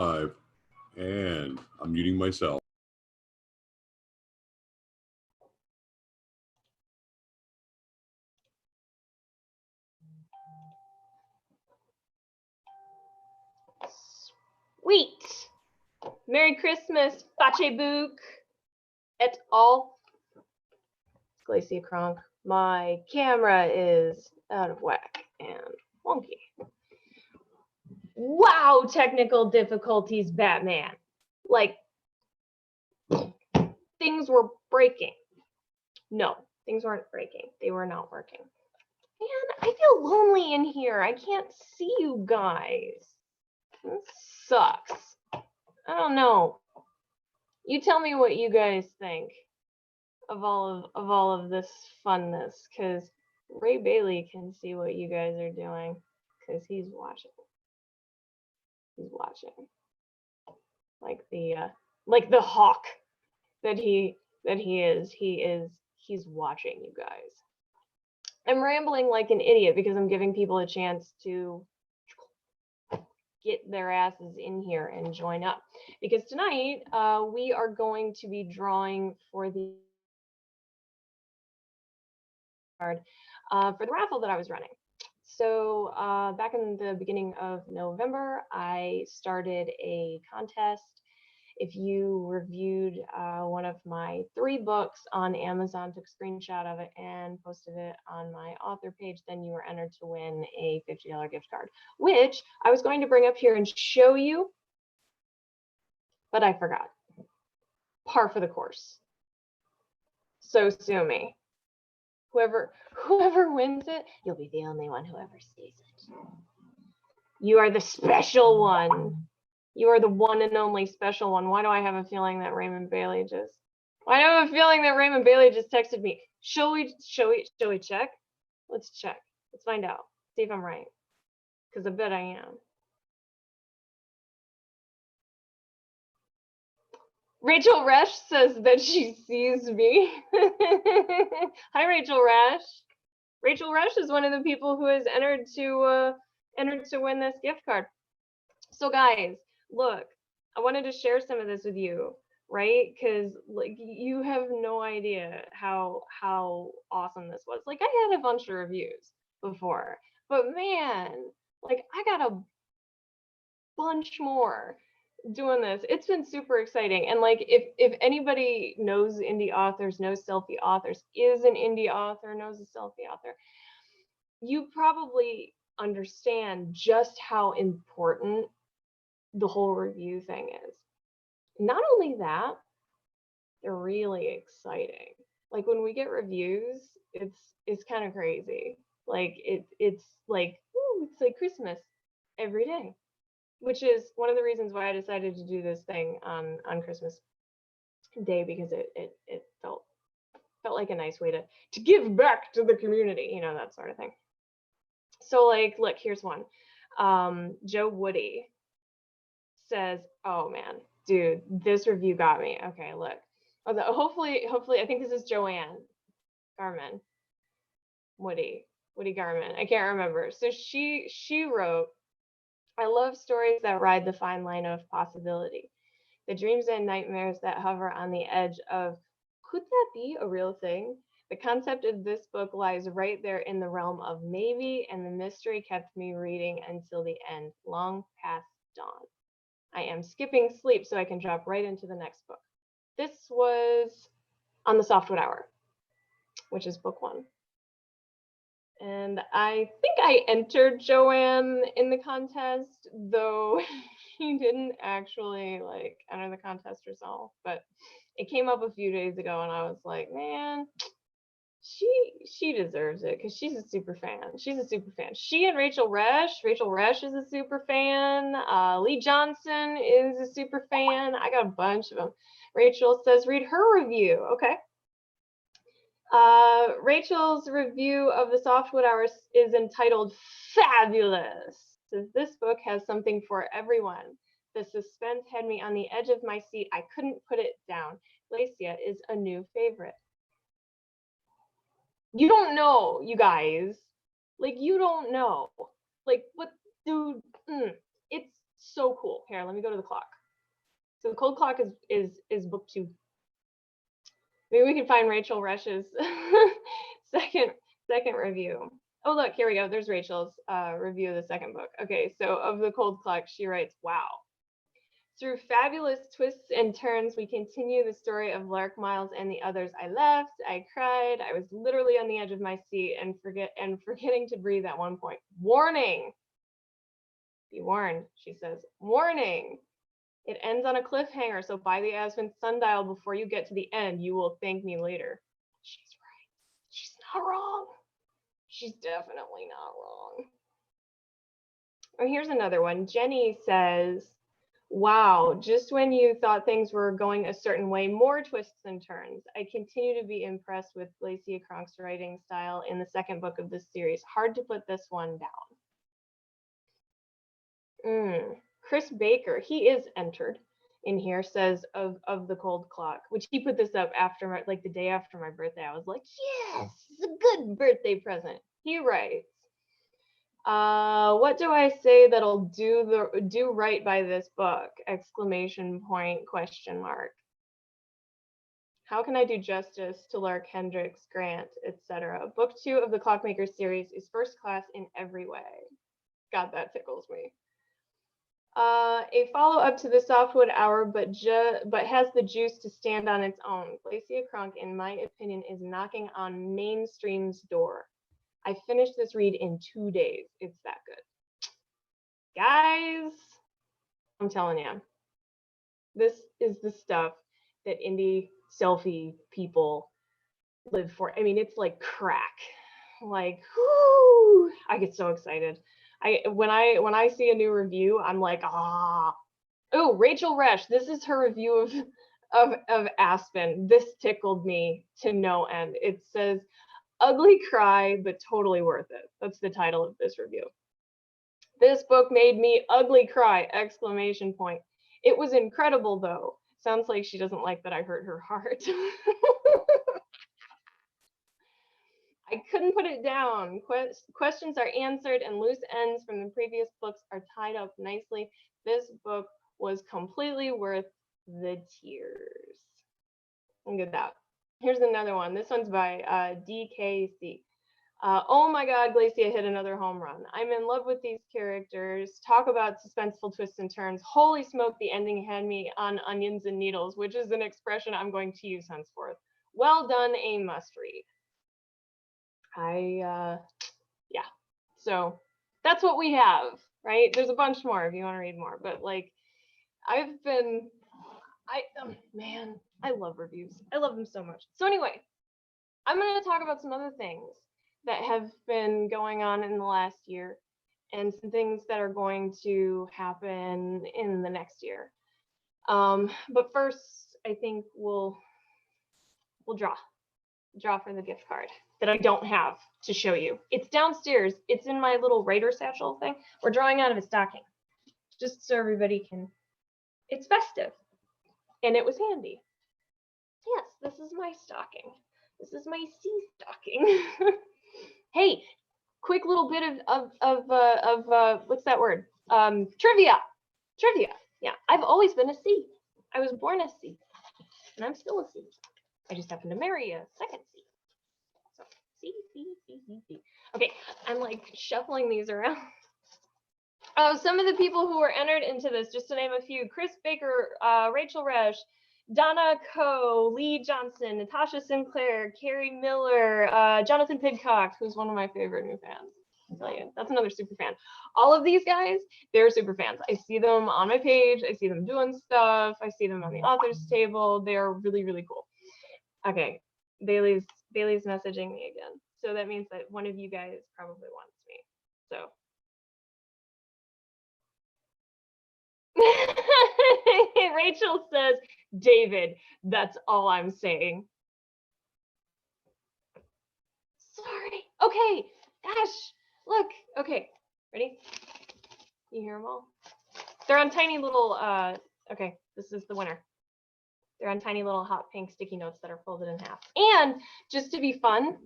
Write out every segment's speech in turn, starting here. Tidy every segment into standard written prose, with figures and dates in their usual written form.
Live, and I'm muting myself. Sweet. Merry Christmas, Book et al. Glacia Cronk. My camera is out of whack and wonky. Wow, technical difficulties, Batman. Like, things were breaking. No, things weren't breaking. They were not working. Man, I feel lonely in here. I can't see you guys. This sucks. I don't know. You tell me what you guys think of all of this funness, because Ray Bailey can see what you guys are doing, because he's watching. He's watching. Like the hawk that he is. He's watching you guys. I'm rambling like an idiot because I'm giving people a chance to get their asses in here and join up. Because tonight we are going to be drawing for the raffle that I was running. So back in the beginning of November, I started a contest. If you reviewed one of my 3 books on Amazon, took a screenshot of it and posted it on my author page, then you were entered to win a $50 gift card, which I was going to bring up here and show you, but I forgot. Par for the course. So sue me. Whoever wins it, you'll be the only one who ever sees it. You are the special one. You are the one and only special one. Why do I have a feeling that Raymond Bailey just texted me? Shall we check? Let's check. Let's find out. See if I'm right. Because I bet I am. Rachel Resch says that she sees me. Hi, Rachel Resch. Rachel Resch is one of the people who has entered to win this gift card. So guys, look, I wanted to share some of this with you, right? Because like you have no idea how awesome this was. Like I had a bunch of reviews before, but man, like I got a bunch more doing this. It's been super exciting. And like if anybody knows indie authors, knows selfie authors, is an indie author, knows a selfie author, you probably understand just how important the whole review thing is. Not only that, they're really exciting. Like when we get reviews, it's kind of crazy. Like it's like, ooh, it's like Christmas every day. Which is one of the reasons why I decided to do this thing on Christmas Day, because it felt like a nice way to give back to the community, you know, that sort of thing. So like, look, here's one. Joe Woody says, "Oh man, dude, this review got me." Okay, look. Hopefully, I think this is Joanne Garman. Woody Garman. I can't remember. So she wrote, "I love stories that ride the fine line of possibility. The dreams and nightmares that hover on the edge of, could that be a real thing? The concept of this book lies right there in the realm of maybe, and the mystery kept me reading until the end, long past dawn. I am skipping sleep so I can drop right into the next book." This was on the Softwood Hour, which is book 1. And I think I entered Joanne in the contest, though he didn't actually like enter the contest herself. But it came up a few days ago, and I was like, man, she deserves it because she's a super fan. She's a super fan. She and Rachel Resch. Rachel Resch is a super fan. Lee Johnson is a super fan. I got a bunch of them. Rachel says, read her review. Okay. Rachel's review of the Softwood Hours is entitled Fabulous. Says, this book has something for everyone. The suspense had me on the edge of my seat. I couldn't put it down. Glacia is a new favorite. You don't know, you guys. Like, you don't know. Like, what, dude, it's so cool. Here, let me go to the clock. So the cold clock is book 2. Maybe we can find Rachel Rush's second review. Oh, look, here we go. There's Rachel's review of the second book. Okay, so of the cold clock, she writes, wow. Through fabulous twists and turns, we continue the story of Lark, Miles, and the others. I left, I cried, I was literally on the edge of my seat and forgetting to breathe at one point. Warning! Be warned, she says. Warning! It ends on a cliffhanger, so buy the Aspen sundial before you get to the end. You will thank me later. She's right. She's not wrong. She's definitely not wrong. Oh, here's another one. Jenny says, wow, just when you thought things were going a certain way, more twists and turns. I continue to be impressed with Glacia Cronk's writing style in the second book of this series. Hard to put this one down. Chris Baker, he is entered in here, says of the cold clock, which he put this up after like the day after my birthday. I was like, yes, it's a good birthday present. He writes, what do I say that'll do right by this book? Exclamation point, question mark. How can I do justice to Lark, Hendricks, Grant, etc.? Book 2 of the Clockmaker series is first class in every way. God, that tickles me. A follow-up to the Softwood Hour, but has the juice to stand on its own. Glacia Cronk, in my opinion, is knocking on mainstream's door. I finished this read in 2 days. It's that good. Guys, I'm telling you, this is the stuff that indie selfie people live for. I mean, it's like crack. Like, whoo, I get so excited. When I see a new review, I'm like, ah. Oh, Rachel Resch, this is her review of Aspen. This tickled me to no end. It says, ugly cry, but totally worth it. That's the title of this review. This book made me ugly cry, exclamation point. It was incredible though. Sounds like she doesn't like that I hurt her heart. I couldn't put it down. Questions are answered and loose ends from the previous books are tied up nicely. This book was completely worth the tears. Look at that. Here's another one. This one's by DKC. Oh my God, Glacia hit another home run. I'm in love with these characters. Talk about suspenseful twists and turns. Holy smoke, the ending had me on onions and needles, which is an expression I'm going to use henceforth. Well done, a must read. Yeah, so that's what we have, right? There's a bunch more if you want to read more, but like man, I love reviews. I love them so much. So anyway, I'm going to talk about some other things that have been going on in the last year and some things that are going to happen in the next year. But first, I think we'll draw for the gift card that I don't have to show you. It's downstairs. It's in my little writer satchel thing. We're drawing out of a stocking, just so everybody can. It's festive, and it was handy. Yes, this is my stocking. This is my sea stocking. Hey, quick little bit of what's that word? Trivia. Yeah, I've always been a C. I was born a C, and I'm still a C. I just happened to marry a second C. So C. Okay, I'm like shuffling these around. Oh, some of the people who were entered into this, just to name a few: Chris Baker, Rachel Resch, Donna Coe, Lee Johnson, Natasha Sinclair, Carrie Miller, Jonathan Pidcock, who's one of my favorite new fans. I'll tell you, that's another super fan. All of these guys, they're super fans. I see them on my page. I see them doing stuff. I see them on the author's table. They're really, really cool. Okay, Bailey's messaging me again. So that means that one of you guys probably wants me. So. Rachel says, David, that's all I'm saying. Sorry. Okay, gosh, look. Okay, ready? You hear them all? They're on tiny little, okay, this is the winner. They're on tiny little hot pink sticky notes that are folded in half. And just to be fun,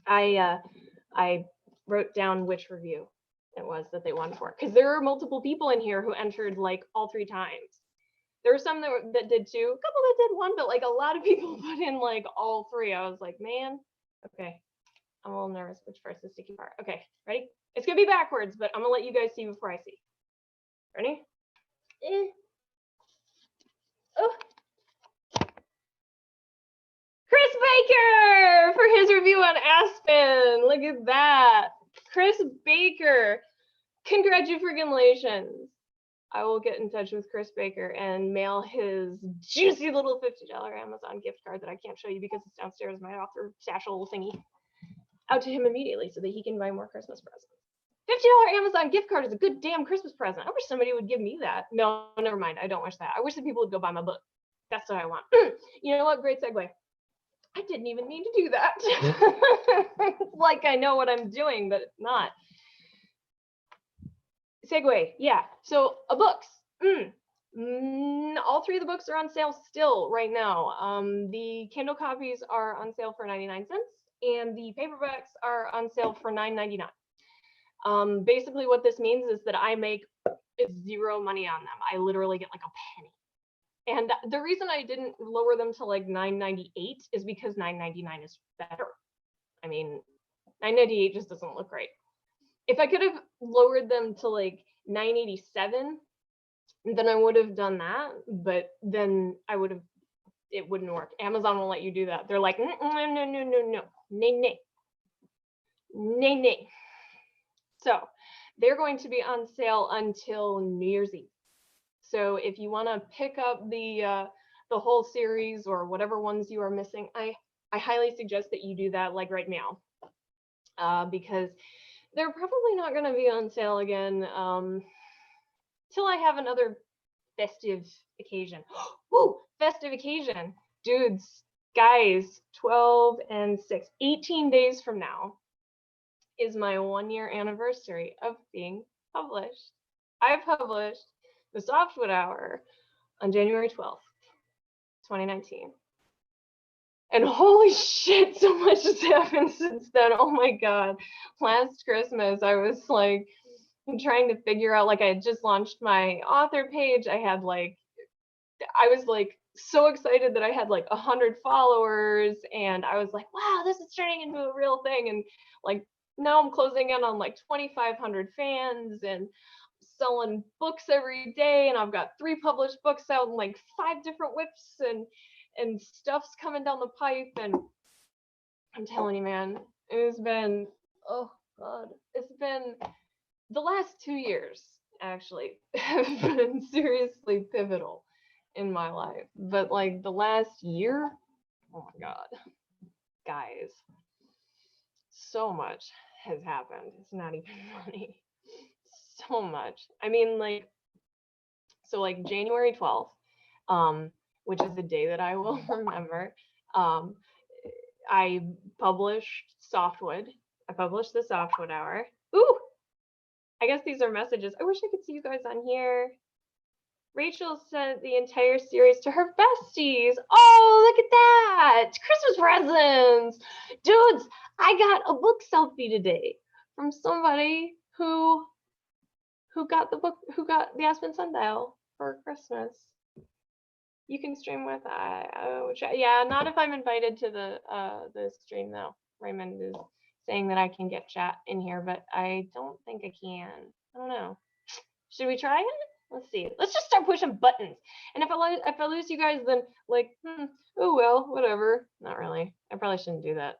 I wrote down which review. it was that they won for. Because there are multiple people in here who entered like all 3 times. There were some that did 2, a couple that did 1, but like a lot of people put in like all 3. I was like, man, okay. I'm a little nervous which first is sticky part. Okay, ready? It's gonna be backwards, but I'm gonna let you guys see before I see. Ready? Oh. Chris Baker for his review on Aspen. Look at that. Chris Baker. Congratulations. I will get in touch with Chris Baker and mail his juicy little $50 Amazon gift card that I can't show you because it's downstairs in my author satchel thingy out to him immediately so that he can buy more Christmas presents. $50 Amazon gift card is a good damn Christmas present. I wish somebody would give me that. No, never mind. I don't wish that. I wish that people would go buy my book. That's what I want. You know what? Great segue. I didn't even mean to do that. Like I know what I'm doing, but not. Segue, yeah. So books. All 3 of the books are on sale still right now. The Kindle copies are on sale for 99 cents, and the paperbacks are on sale for $9.99. Basically, what this means is that I make 0 money on them. I literally get like a penny. And the reason I didn't lower them to like $9.98 is because $9.99 is better. I mean, $9.98 just doesn't look right. If I could have lowered them to like $9.87, then I would have done that, but then it wouldn't work. Amazon won't let you do that. They're like, no. Nay. So they're going to be on sale until New Year's Eve. So if you want to pick up the whole series or whatever ones you are missing, I highly suggest that you do that like right now, because they're probably not going to be on sale again till I have another festive occasion. Woo, festive occasion. Dudes, guys, 12 and 6, 18 days from now is my 1-year anniversary of being published. I published the Softwood Hour on January 12th, 2019. And holy shit, so much has happened since then. Oh my God. Last Christmas, I was like trying to figure out, like I had just launched my author page. I was like so excited that I had like 100 followers, and I was like, wow, this is turning into a real thing. And like now I'm closing in on like 2,500 fans and selling books every day, and I've got 3 published books out and like 5 different whips and stuff's coming down the pipe. And I'm telling you, man, it's been, oh God, it's been the last 2 years actually have been seriously pivotal in my life. But like the last year, oh my God, guys, so much has happened. It's not even funny. So much. I mean, like, so like January 12th, which is the day that I will remember, I published Softwood. I published the Softwood Hour. Ooh, I guess these are messages. I wish I could see you guys on here. Rachel sent the entire series to her besties. Oh, look at that. Christmas presents. Dudes, I got a book selfie today from somebody who got the book, who got the Aspen Sundial for Christmas. You can stream with yeah, not if I'm invited to the stream though. Raymond is saying that I can get chat in here, but I don't think I can. I don't know. Should we try it? Let's see. Let's just start pushing buttons. And if I lose you guys, then like, oh well, whatever. Not really. I probably shouldn't do that.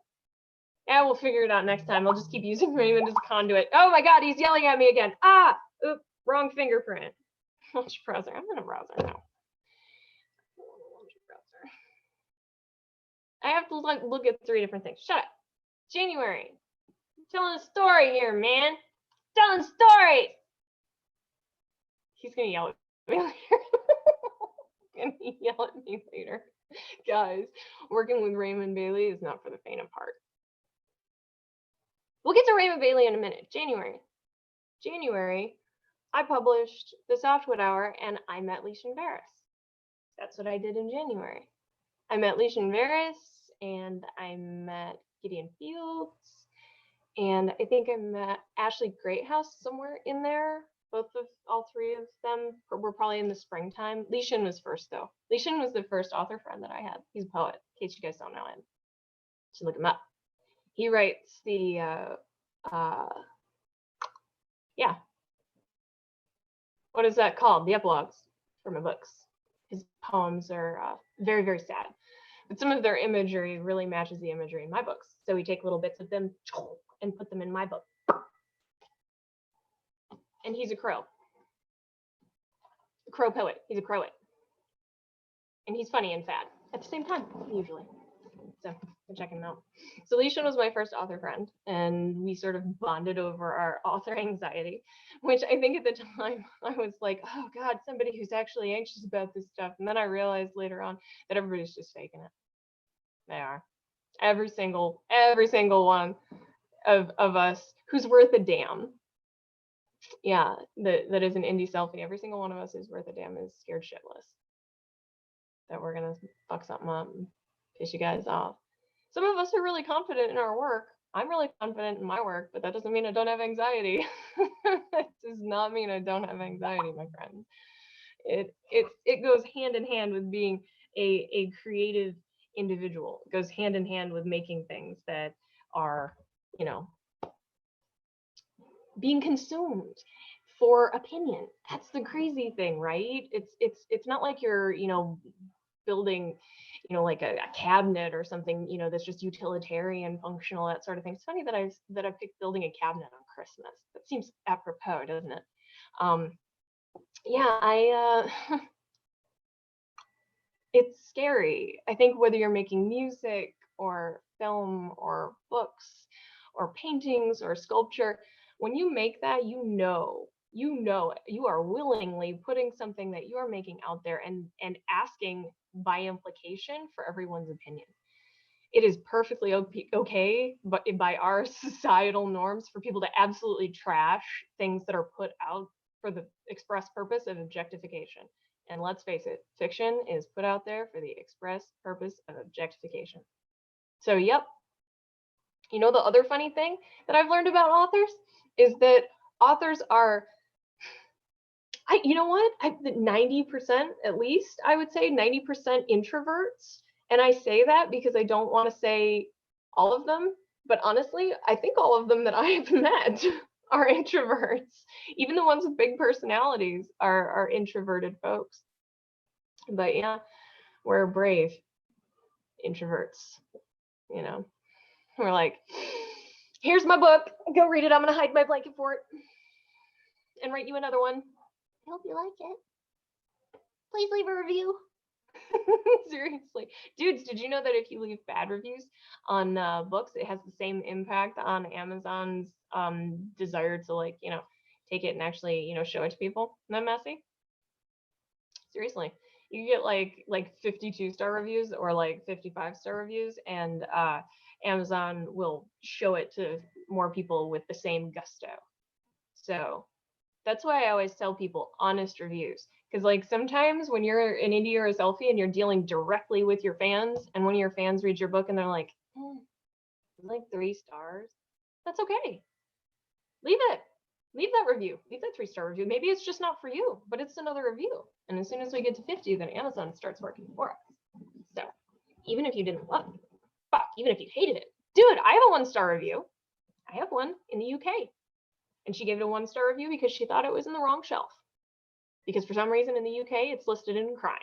Yeah, we'll figure it out next time. I'll just keep using Raymond as a conduit. Oh my God, he's yelling at me again. Ah, oop, wrong fingerprint. Launch browser. I'm in a browser now. I have to look at 3 different things. Shut up. January. I'm telling a story here, man. Telling stories. He's gonna yell at me later. Gonna yell at me later. Guys, working with Raymond Bailey is not for the faint of heart. We'll get to Raymond Bailey in a minute. January, I published the Softwood Hour and I met Leishan Varys. That's what I did in January. I met Leishan Varys and I met Gideon Fields And I think I met Ashley Greathouse somewhere in there. All three of them were probably in the springtime. Leishan was first, though. Leishan was the first author friend that I had. He's a poet, in case you guys don't know him. Should look him up. He writes the, yeah. What is that called? The epilogues for my books. His poems are very, very sad. But some of their imagery really matches the imagery in my books. So we take little bits of them and put them in my book. And he's a crow poet. He's a crowet. And he's funny and fat at the same time, usually. So check him out. So Leishan was my first author friend, and we sort of bonded over our author anxiety, which I think at the time I was like, oh God, somebody who's actually anxious about this stuff. And then I realized later on that everybody's just faking it. They are. Every single one of us who's worth a damn. Yeah, that is an indie selfie. Every single one of us who's worth a damn is scared shitless that we're gonna fuck something up and piss you guys off. Some of us are really confident in our work. I'm really confident in my work, but that doesn't mean I don't have anxiety. It does not mean I don't have anxiety, my friends. It goes hand in hand with being a creative individual. It goes hand in hand with making things that are, you know, being consumed for opinion. That's the crazy thing, right? It's not like you're, building, like a cabinet or something, that's just utilitarian, functional, that sort of thing. It's funny that I picked building a cabinet on Christmas. That seems apropos, doesn't it? Yeah, it's scary. I think whether you're making music or film or books or paintings or sculpture, when you make that, you are willingly putting something that you are making out there and asking by implication for everyone's opinion. It is perfectly okay, but by our societal norms, for people to absolutely trash things that are put out for the express purpose of objectification. And let's face it, fiction is put out there for the express purpose of objectification. So, yep. The other funny thing that I've learned about authors is that authors are, 90% at least, I would say 90% introverts. And I say that because I don't want to say all of them, but honestly, I think all of them that I have met are introverts. Even the ones with big personalities are introverted folks. But yeah, we're brave introverts, We're like, here's my book, go read it. I'm gonna hide my blanket for it and write you another one. I hope you like it. Please leave a review. Seriously. Dudes, did you know that if you leave bad reviews on books, it has the same impact on Amazon's desire to take it and actually, show it to people? Isn't that messy? Seriously. You get like 52-star reviews or like 55-star reviews, and Amazon will show it to more people with the same gusto. So that's why I always tell people honest reviews. Because sometimes when you're an indie or a selfie and you're dealing directly with your fans, and one of your fans reads your book and they're like, like 3 stars, that's okay. Leave it. Leave that review. Leave that 3-star review. Maybe it's just not for you, but it's another review. And as soon as we get to 50, then Amazon starts working for us. So even if you didn't love it, even if you hated it, dude, I have a 1-star review. I have one in the UK. And she gave it a 1-star review because she thought it was in the wrong shelf. Because for some reason in the UK, it's listed in crime.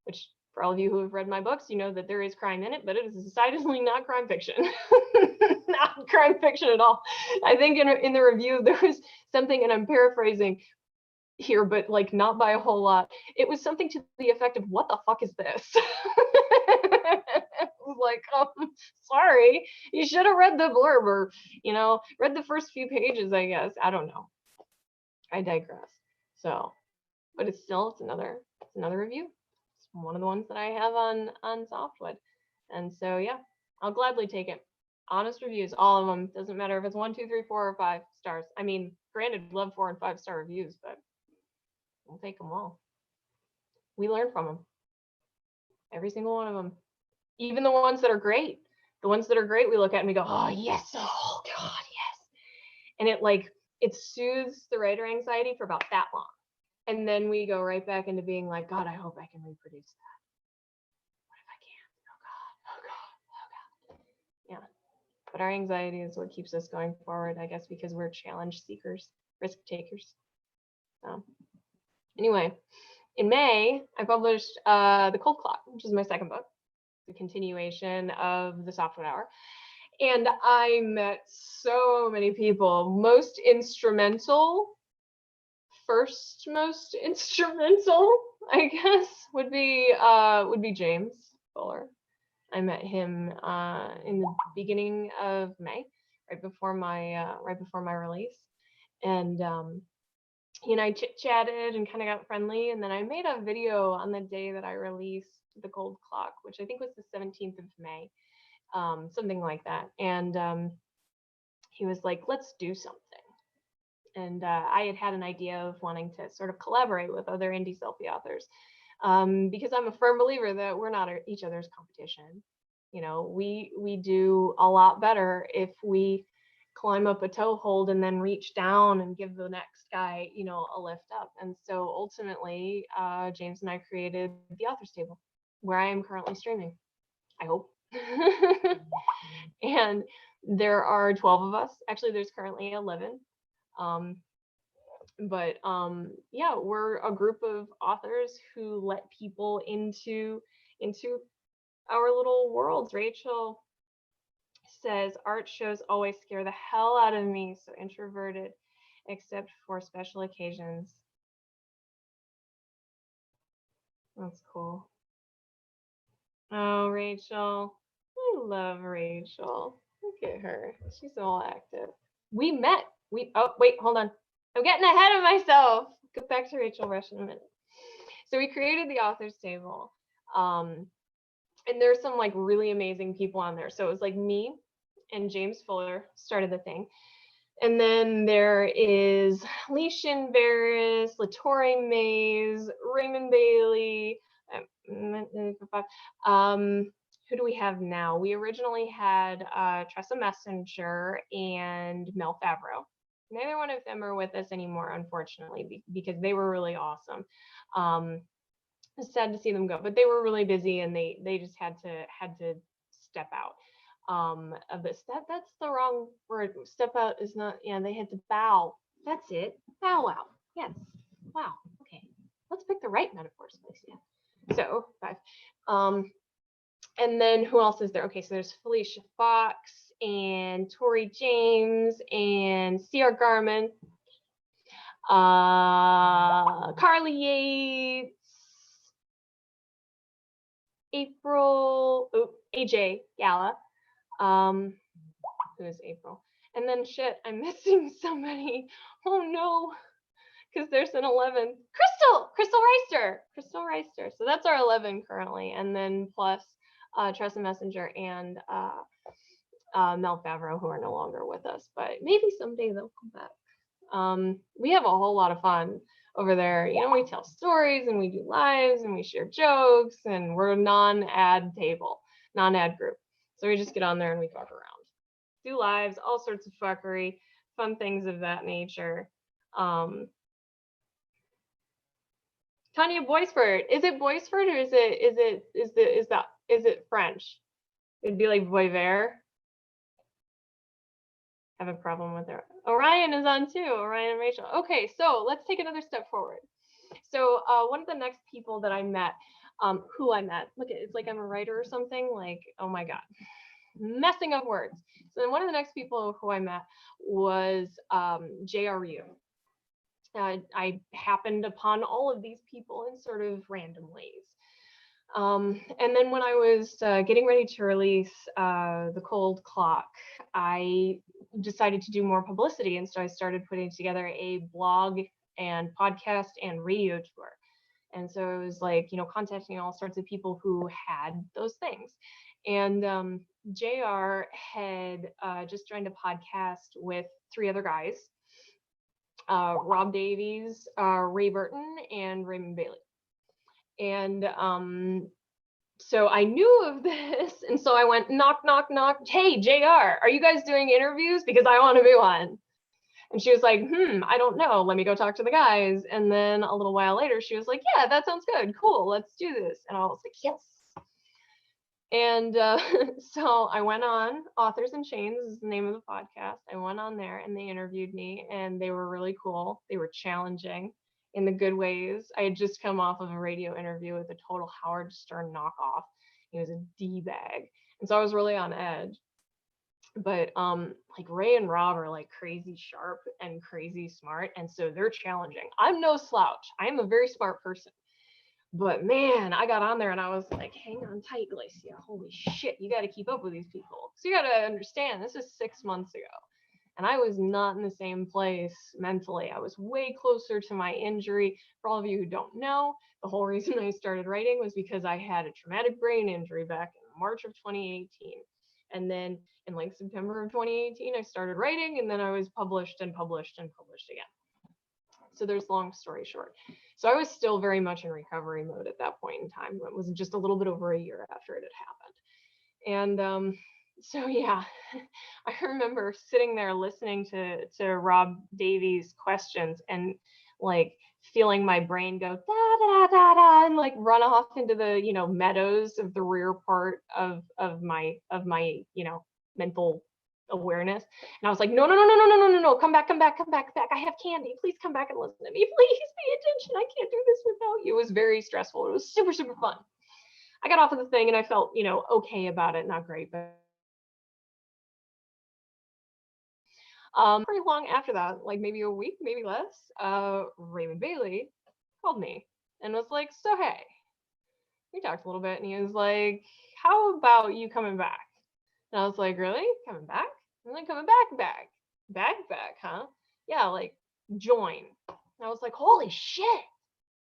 Which, for all of you who have read my books, you know that there is crime in it, but it is decidedly not crime fiction. Not crime fiction at all. I think in the review, there was something, and I'm paraphrasing here, but not by a whole lot. It was something to the effect of, what the fuck is this? I was like, sorry, you should have read the blurb, or, read the first few pages, I guess. I don't know. I digress. So, but it's another review. It's one of the ones that I have on Softwood. And so, yeah, I'll gladly take it. Honest reviews, all of them. Doesn't matter if it's 1, 2, 3, 4, or 5 stars. I mean, granted, love 4 and 5-star reviews, but we'll take them all. We learn from them. Every single one of them. Even the ones that are great. The ones that are great, we look at and we go, oh yes, oh God, yes. And it soothes the writer anxiety for about that long. And then we go right back into being like, God, I hope I can reproduce that. What if I can't? Oh God. Yeah. But our anxiety is what keeps us going forward, I guess, because we're challenge seekers, risk takers. So anyway, in May, I published The Cold Clock, which is my second book, the continuation of the Softwood Hour. And I met so many people. Most instrumental, I guess, would be James Fuller. I met him in the beginning of May, right before my release, and he and I chit-chatted and kind of got friendly. And then I made a video on the day that I released The Cold Clock, which I think was the 17th of May. Something like that. And he was like, let's do something. And I had an idea of wanting to sort of collaborate with other indie selfie authors, because I'm a firm believer that we're not each other's competition. You know, we do a lot better if we climb up a toe hold and then reach down and give the next guy, you know, a lift up. And so ultimately, James and I created the Author's Table, where I am currently streaming, I hope. And there are 12 of us. Actually, there's currently 11. Yeah, we're a group of authors who let people into our little worlds. Rachel says art shows always scare the hell out of me, so introverted, except for special occasions. That's cool. Oh, Rachel. I love Rachel. Look at her. She's all active. We met. Oh, wait, hold on. I'm getting ahead of myself. Get back to Rachel Rush in a minute. So we created the Author's Table. And there's some like really amazing people on there. So it was like me and James Fuller started the thing. And then there is Leishan Barris, Latori Mays, Raymond Bailey. Who do we have now? We originally had Tressa Messenger and Mel Favreau. Neither one of them are with us anymore, unfortunately, because they were really awesome. It's sad to see them go, but they were really busy and they just had to step out. That's the wrong word. Step out is not. Yeah, they had to bow. That's it. Bow out. Yes. Wow. Okay. Let's pick the right metaphors, please. Yeah. So 5. And then who else is there? Okay, so there's Felicia Fox and Tori James and C.R. Garman, Carly Yates, AJ Gala. Who is April? And then shit, I'm missing somebody. Oh no, because there's an 11. Crystal Reister. So that's our 11 currently, and then plus Tressa Messenger and Mel Favreau, who are no longer with us, but maybe someday they'll come back. We have a whole lot of fun over there. You know, we tell stories and we do lives and we share jokes, and we're a non-ad group. So we just get on there and we fuck around, do lives, all sorts of fuckery, fun things of that nature. Tanya Boisford. Is it Boisford or is it French? It'd be like Boisvert. Have a problem with her. Orion is on too. Orion and Rachel. Okay, so let's take another step forward. So one of the next people that I met, who I met, look, it's like I'm a writer or something. Like, oh my God, messing up words. So then one of the next people who I met was JRU. I happened upon all of these people in sort of random ways. And then when I was getting ready to release The Cold Clock, I decided to do more publicity. And so I started putting together a blog and podcast and radio tour. And so it was like, you know, contacting all sorts of people who had those things. And JR had just joined a podcast with 3 other guys, Rob Davies, Ray Burton, and Raymond Bailey. And so I knew of this, and so I went knock, knock, knock. Hey, JR, are you guys doing interviews? Because I want to be one. And she was like, I don't know. Let me go talk to the guys. And then a little while later, she was like, yeah, that sounds good. Cool. Let's do this. And I was like, yes. And so I went on. Authors in Chains is the name of the podcast. I went on there and they interviewed me, and they were really cool. They were challenging in the good ways. I had just come off of a radio interview with a total Howard Stern knockoff. He was a D-bag. And so I was really on edge. But like Ray and Rob are like crazy sharp and crazy smart, and so they're challenging. I'm no slouch. I'm a very smart person. But man, I got on there and I was like, hang on tight, Glacia. Holy shit, you got to keep up with these people. So you got to understand, this is 6 months ago. And I was not in the same place mentally. I was way closer to my injury. For all of you who don't know, the whole reason I started writing was because I had a traumatic brain injury back in March of 2018. And then in like September of 2018, I started writing, and then I was published and published and published again. So there's long story short. So I was still very much in recovery mode at that point in time. It was just a little bit over a year after it had happened. And so yeah, I remember sitting there listening to Rob Davies' questions and like feeling my brain go da da da da and like run off into the meadows of the rear part of my mental awareness. And I was like, no, no, no, no, no, no, no, no, no, come back, come back, come back, back. I have candy. Please come back and listen to me. Please pay attention. I can't do this without you. It was very stressful. It was super, super fun. I got off of the thing and I felt, okay about it. Not great, but pretty long after that, like maybe a week, maybe less, Raymond Bailey called me and was like, so hey, we talked a little bit, and he was like, how about you coming back? And I was like, really? Coming back? I'm like, coming back, huh? Yeah, like join. And I was like, holy shit,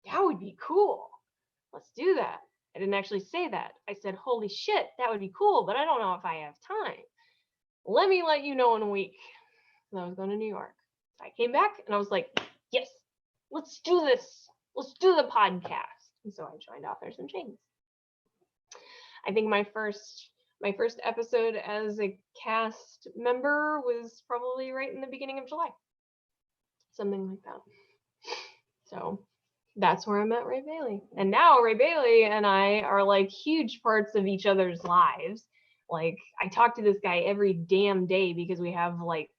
that would be cool. Let's do that. I didn't actually say that. I said, holy shit, that would be cool, but I don't know if I have time. Let me let you know in a week. And I was going to New York. So I came back and I was like, yes, let's do this. Let's do the podcast. And so I joined Authors in Chains. I think my first episode as a cast member was probably right in the beginning of July. Something like that. So that's where I met Ray Bailey. And now Ray Bailey and I are like huge parts of each other's lives. Like I talk to this guy every damn day because we have like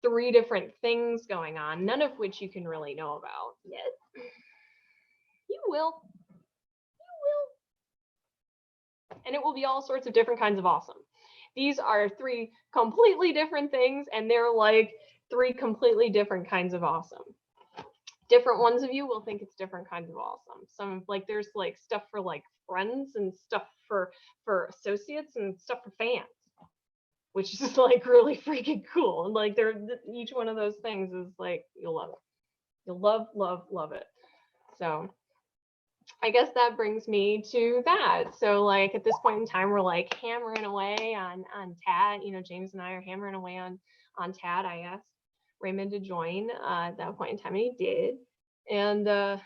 3 different things going on, none of which you can really know about yet. You will. And it will be all sorts of different kinds of awesome. These are 3 completely different things, and they're like 3 completely different kinds of awesome. Different ones of you will think it's different kinds of awesome. Some like there's like stuff for like friends and stuff for associates and stuff for fans, which is like really freaking cool. And like each one of those things is like, you'll love it. You'll love it. So I guess that brings me to that. So like at this point in time, we're like hammering away on TAT. James and I are hammering away on TAT. I asked Raymond to join at that point in time, and he did. And yeah,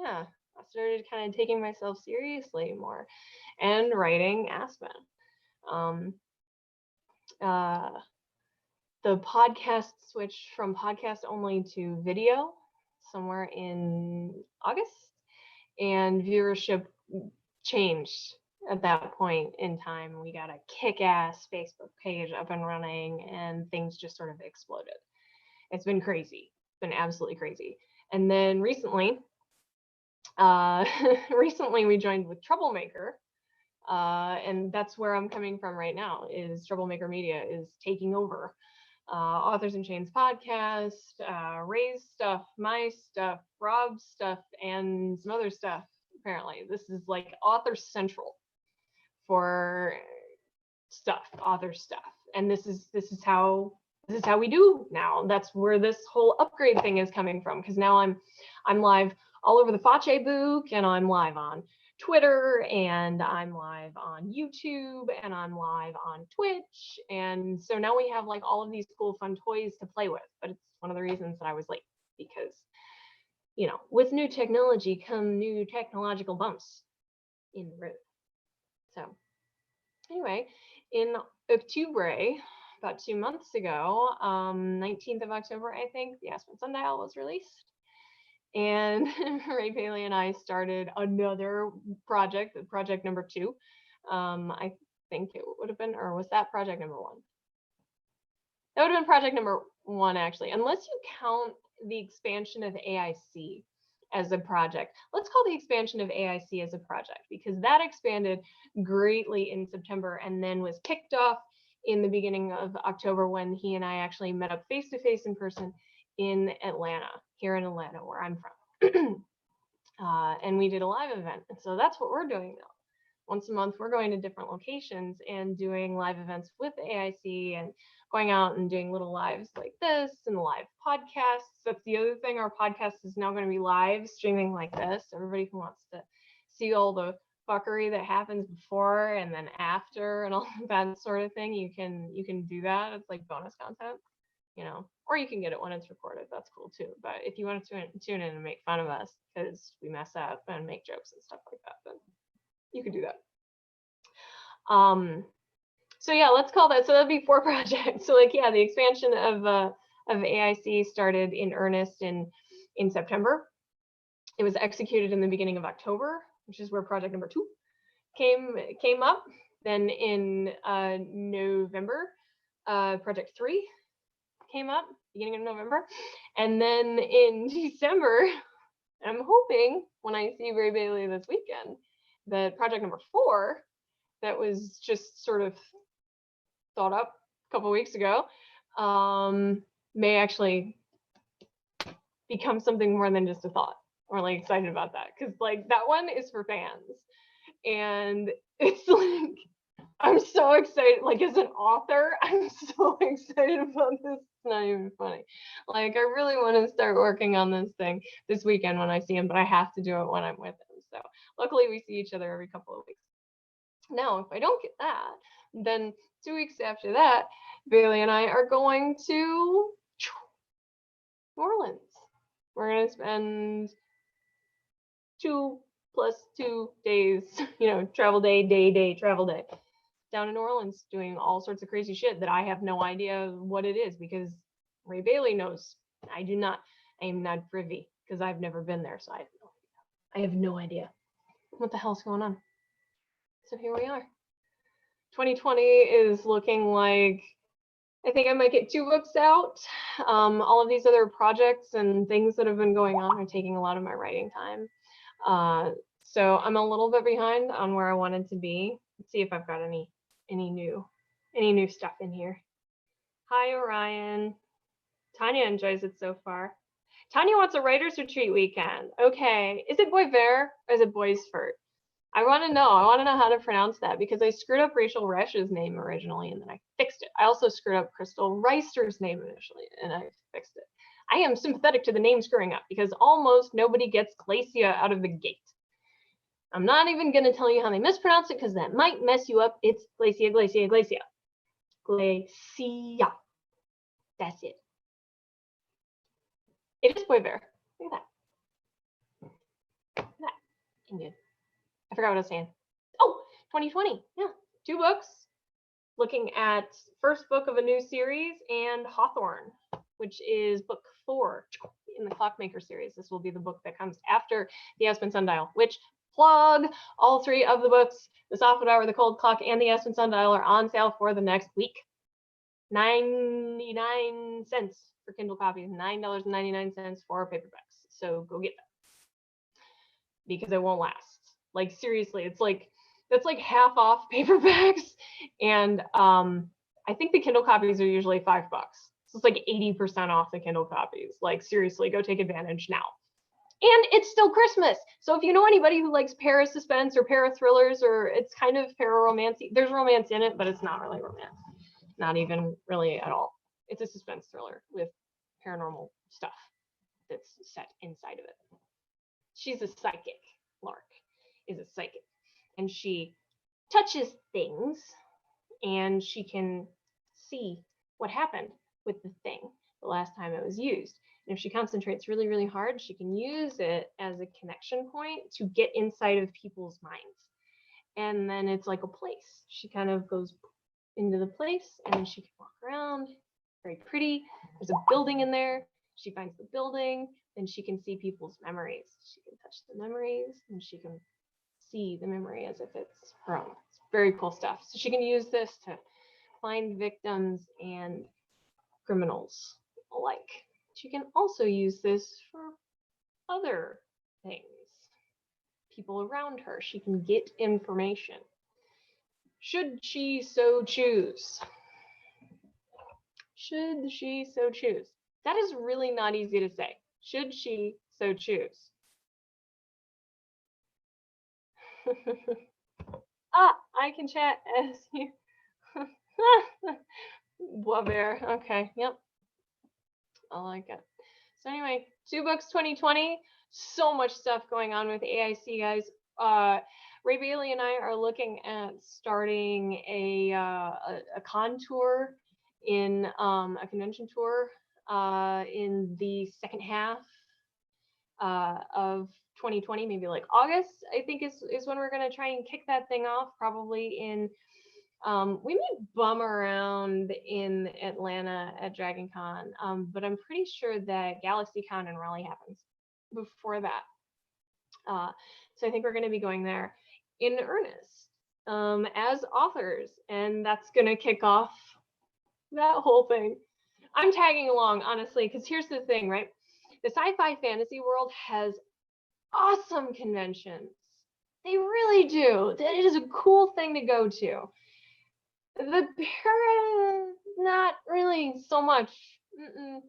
I started kind of taking myself seriously more and writing Aspen. The podcast switched from podcast only to video somewhere in August, and viewership changed at that point in time. We got a kick-ass Facebook page up and running, and things just sort of exploded. It's been crazy. It's been absolutely crazy. And then recently we joined with Troublemaker, and that's where I'm coming from right now. Is Troublemaker Media is taking over Authors in Chains podcast, Ray's stuff, my stuff, Rob's stuff, and some other stuff. Apparently, this is like Author Central for author stuff, and this is how we do now. That's where this whole upgrade thing is coming from, because now I'm live all over the Fache book, and I'm live on Twitter, and I'm live on YouTube, and I'm live on Twitch. And so now we have like all of these cool fun toys to play with. But it's one of the reasons that I was late, because with new technology come new technological bumps. in the road. So anyway, in October, about 2 months ago, 19th of October, I think, the Aspen Sundial was released. And Ray Bailey and I started another project, project number 2. I think it would have been, or was that project number 1? That would have been project number 1, actually, unless you count the expansion of AIC as a project. Let's call the expansion of AIC as a project, because that expanded greatly in September and then was kicked off in the beginning of October when he and I actually met up face-to-face in person in Atlanta, here in Atlanta, where I'm from. And we did a live event. And so that's what we're doing now. Once a month, we're going to different locations and doing live events with the AIC and going out and doing little lives like this and live podcasts. That's the other thing. Our podcast is now going to be live streaming like this. Everybody who wants to see all the fuckery that happens before and then after and all that sort of thing, you can do that. It's like bonus content, or you can get it when it's recorded. That's cool too. But if you want to tune in and make fun of us because we mess up and make jokes and stuff like that, then you could do that. So yeah, let's call that. So that'd be 4 projects. So like, yeah, the expansion of AIC started in earnest in September. It was executed in the beginning of October, which is where project number 2 came up. Then in November, project 3 came up, beginning of November. And then in December, I'm hoping when I see Ray Bailey this weekend, that project number 4, that was just sort of thought up a couple weeks ago, may actually become something more than just a thought. We're like excited about that because like that one is for fans, and it's like I'm so excited. Like as an author, I'm so excited about this. It's not even funny. Like I really want to start working on this thing this weekend when I see him, but I have to do it when I'm with him. So luckily we see each other every couple of weeks. Now, if I don't get that, then 2 weeks after that, Bailey and I are going to New Orleans. We're going to spend 2 plus 2 days, travel day, travel day, down in New Orleans doing all sorts of crazy shit that I have no idea what it is because Ray Bailey knows. I do not. I am not privy because I've never been there, so I have no idea what the hell's going on. So here we are. 2020 is looking like I think I might get 2 books out. All of these other projects and things that have been going on are taking a lot of my writing time. So I'm a little bit behind on where I wanted to be. Let's see if I've got any new stuff in here. Hi, Orion. Tanya enjoys it so far. Tanya wants a writer's retreat weekend. Okay, is it Bois Vert or is it Bois Vert? I want to know how to pronounce that because I screwed up Rachel Resch's name originally and then I fixed it. I also screwed up Crystal Reister's name initially and I fixed it. I am sympathetic to the name screwing up because almost nobody gets Glacia out of the gate. I'm not even going to tell you how they mispronounce it because that might mess you up. It's Glacia, Glacia, Glacia. Glacia. That's it. It is Bois Vert. Look at that. Look at that. Good. I forgot what I was saying. Oh, 2020. Yeah, 2 books. Looking at first book of a new series and Hawthorne, which is book 4 in the Clockmaker series. This will be the book that comes after the Aspen Sundial, which plug all 3 of the books, The Softwood Hour, The Cold Clock, and the Aspen Sundial are on sale for the next week. 99 cents for Kindle copies, $9.99 for paperbacks. So go get them because it won't last. Like seriously, that's like half off paperbacks, and I think the Kindle copies are usually $5. So it's like 80% off the Kindle copies. Like seriously, go take advantage now. And it's still Christmas, so if you know anybody who likes para suspense or para thrillers, or it's kind of para romance, there's romance in it, but it's not really romance, not even really at all. It's a suspense thriller with paranormal stuff that's set inside of it. She's a psychic. Lark is a psychic, and she touches things and she can see what happened with the thing the last time it was used. And if she concentrates really, really hard, she can use it as a connection point to get inside of people's minds and then it's like a place. She kind of goes into the place and she can walk around. Very pretty. There's a building in there. She finds the building, then she can see people's memories. She can touch the memories and she can see the memory as if it's her own. It's very cool stuff. So she can use this to find victims and criminals alike. She can also use this for other things. People around her. She can get information. Should she so choose? Should she so choose? That is really not easy to say. Should she so choose? I can chat as you. Boisvert. Okay, yep. I like it. So anyway, 2 Books 2020. So much stuff going on with AIC, guys. Ray Bailey and I are looking at starting a con tour in a convention tour in the second half of 2020, maybe like August, I think is when we're going to try and kick that thing off, probably in we may bum around in Atlanta at Dragon Con, but I'm pretty sure that GalaxyCon in Raleigh happens before that. So I think we're going to be going there in earnest as authors, and that's going to kick off that whole thing. I'm tagging along, honestly, because here's the thing, right? The sci-fi fantasy world has awesome conventions. They really do. It is a cool thing to go to. The para, not really so much.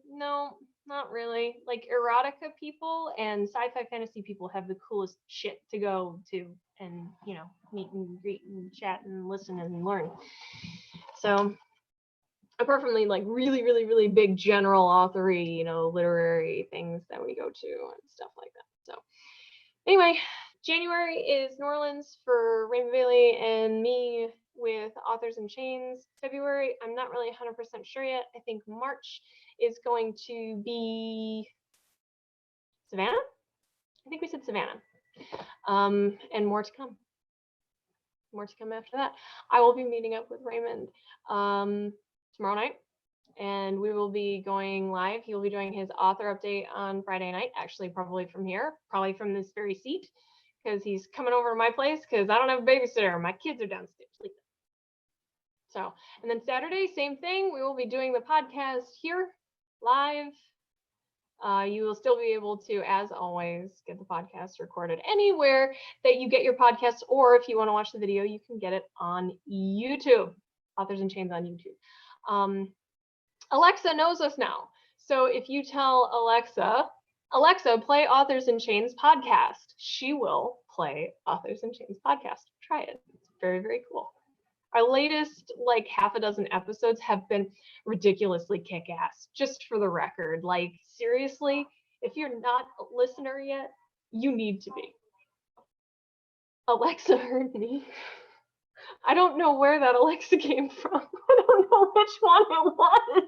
No, not really. Like erotica people and sci-fi fantasy people have the coolest shit to go to and, you know, meet and greet and chat and listen and learn. So apart from the like really big general authory, you know, literary things that we go to and stuff like that. So anyway, January is New Orleans for Rainbow Bailey and me with Authors in Chains. February, I'm not really 100% sure yet. I think March is going to be Savannah. I think we said Savannah. And more to come. More to come after that. I will be meeting up with Raymond tomorrow night, and we will be going live. He will be doing his author update on Friday night, actually probably from here, probably from this very seat, because he's coming over to my place because I don't have a babysitter. My kids are downstairs sleeping. So, and then Saturday, same thing. We will be doing the podcast here live. You will still be able to, as always, get the podcast recorded anywhere that you get your podcasts, or if you want to watch the video, you can get it on YouTube. Authors in Chains on YouTube. Alexa knows us now. So if you tell Alexa, play Authors in Chains podcast, she will play Authors in Chains podcast. Try it. It's very, very cool. Our latest like half a dozen episodes have been ridiculously kick-ass, just for the record. Like seriously, if you're not a listener yet, you need to be. Alexa heard me. I don't know where that Alexa came from. I don't know which one it was.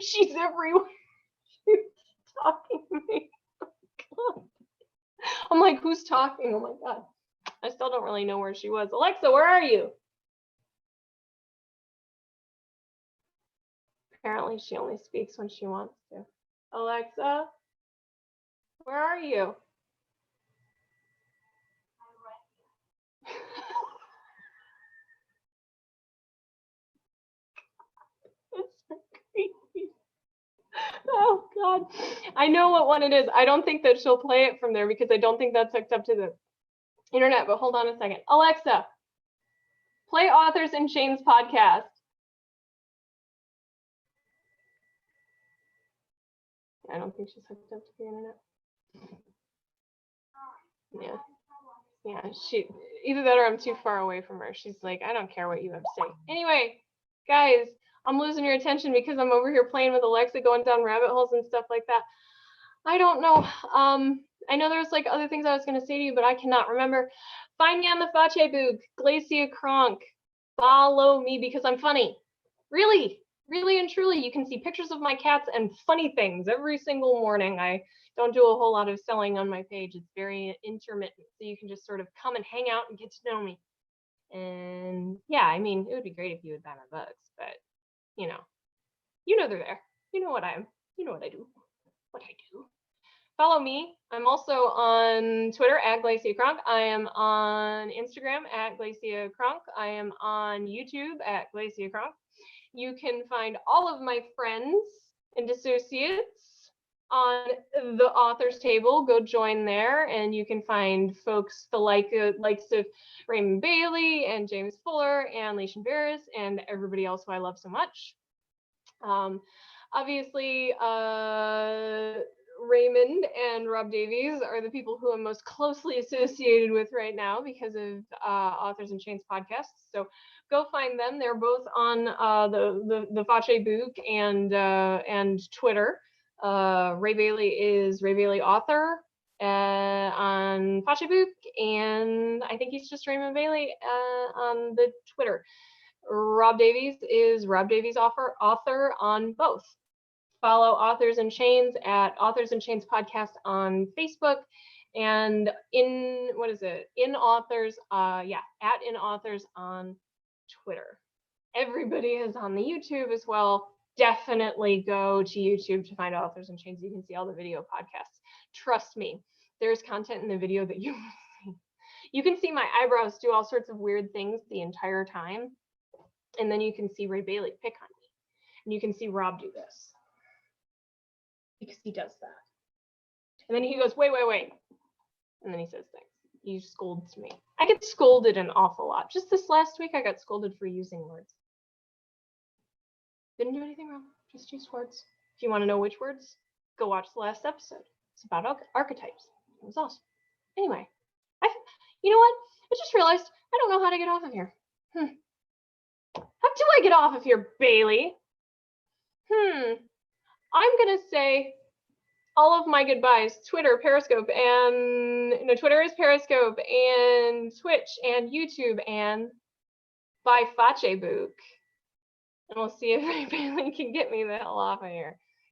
She's everywhere. She's talking to me. Oh, I'm like, who's talking? Oh my God. I still don't really know where she was. Alexa, where are you? Apparently she only speaks when she wants to. Alexa, where are you? It's so creepy. Oh God. I know what one it is. I don't think that she'll play it from there because I don't think that's hooked up to the internet, but hold on a second. Alexa, play Authors in Chains podcast. I don't think she's hooked up to the internet. Yeah. Yeah, she either that or I'm too far away from her. She's like, I don't care what you have to say. Anyway, guys, I'm losing your attention because I'm over here playing with Alexa, going down rabbit holes and stuff like that. I don't know. I know there's like other things I was going to say to you, but I cannot remember. Find me on the Facebook, Glacia Cronk. Follow me because I'm funny. Really, really and truly. You can see pictures of my cats and funny things every single morning. I don't do a whole lot of selling on my page. It's very intermittent. So you can just sort of come and hang out and get to know me. And yeah, I mean, it would be great if you would buy my books, but you know they're there. You know what I do. What I do. Follow me. I'm also on Twitter at Glacia Cronk. I am on Instagram at Glacia Cronk. I am on YouTube at Glacia Cronk. You can find all of my friends and associates on the author's table. Go join there, and you can find folks the likes of Raymond Bailey and James Fuller and Leishan Barris and everybody else who I love so much. Obviously, Raymond and Rob Davies are the people who I'm most closely associated with right now because of Authors in Chains podcast. So go find them. They're both on the Facebook and Twitter. Ray Bailey is Ray Bailey Author on Facebook, and I think he's just Raymond Bailey on the Twitter. Rob Davies is Rob Davies author on both. Follow Authors in Chains at Authors in Chains podcast on Facebook, and in Authors on Twitter. Everybody is on the YouTube as well. Definitely go to YouTube to find Authors in Chains. You can see all the video podcasts. Trust me, there's content in the video that you see. You can see my eyebrows do all sorts of weird things the entire time. And then you can see Ray Bailey pick on me. And you can see Rob do this. Because he does that. And then he goes, wait. And then he says things. He scolds me. I get scolded an awful lot. Just this last week, I got scolded for using words. Didn't do anything wrong. Just use words. If you want to know which words, go watch the last episode. It's about archetypes. It was awesome. Anyway, you know what? I just realized I don't know how to get off of here. How do I get off of here, Bailey? I'm gonna say all of my goodbyes. Twitter, Periscope, and Twitter is Periscope, and Twitch, and YouTube, and by Facebook. And we'll see if Ray Bailey can get me the hell off of here.